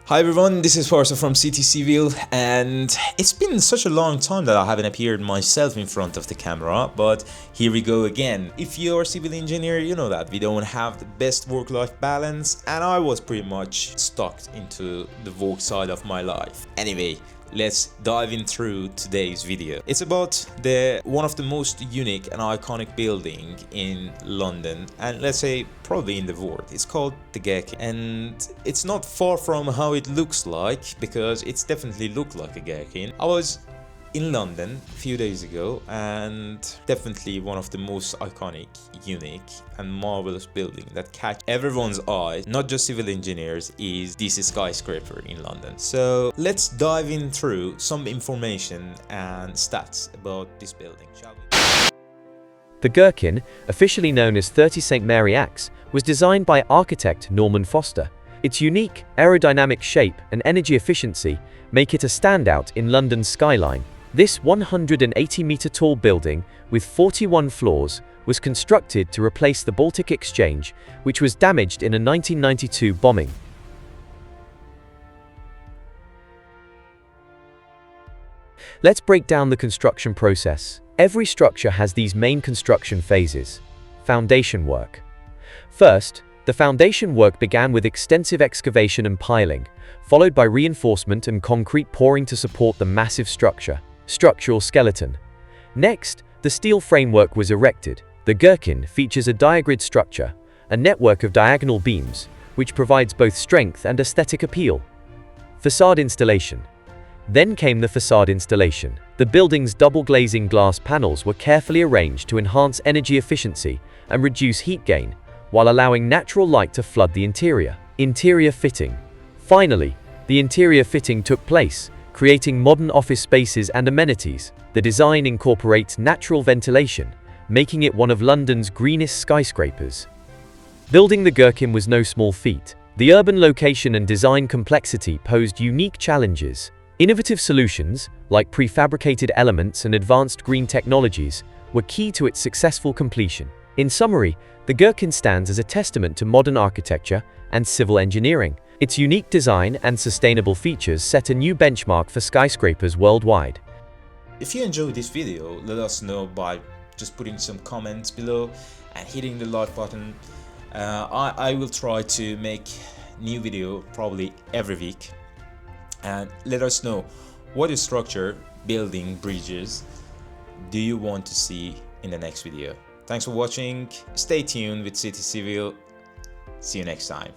Hi everyone, this is Parsa from CTCIVIL, and it's been such a long time that I haven't appeared myself in front of the camera, but here we go again. If you're a civil engineer, you know that we don't have the best work-life balance, and I was pretty much stuck into the work side of my life. Anyway, let's dive in through today's video. It's about one of the most unique and iconic building in London, and let's say probably in the world. It's called the Gherkin, and it's not far from how it looks like, because it's definitely looked like a Gherkin. I was in London a few days ago, and definitely one of the most iconic, unique and marvelous building that catch everyone's eye, not just civil engineers, is this skyscraper in London. So let's dive in through some information and stats about this building, shall we? The Gherkin, officially known as 30 St Mary Axe, was designed by architect Norman Foster. Its unique aerodynamic shape and energy efficiency make it a standout in London's skyline. This 180-meter tall building, with 41 floors, was constructed to replace the Baltic Exchange, which was damaged in a 1992 bombing. Let's break down the construction process. Every structure has these main construction phases. Foundation work. First, the foundation work began with extensive excavation and piling, followed by reinforcement and concrete pouring to support the massive structure. Structural skeleton. Next, the steel framework was erected. The Gherkin features a diagrid structure, a network of diagonal beams, which provides both strength and aesthetic appeal. Facade installation. Then came the facade installation. The building's double glazing glass panels were carefully arranged to enhance energy efficiency and reduce heat gain, while allowing natural light to flood the interior. Interior fitting. Finally, the interior fitting took place, creating modern office spaces and amenities. The design incorporates natural ventilation, making it one of London's greenest skyscrapers. Building the Gherkin was no small feat. The urban location and design complexity posed unique challenges. Innovative solutions, like prefabricated elements and advanced green technologies, were key to its successful completion. In summary, the Gherkin stands as a testament to modern architecture and civil engineering. Its unique design and sustainable features set a new benchmark for skyscrapers worldwide. If you enjoyed this video, let us know by just putting some comments below and hitting the like button. I will try to make new video probably every week, and let us know what structure, building, bridges do you want to see in the next video. Thanks for watching. Stay tuned with CTCIVIL. See you next time.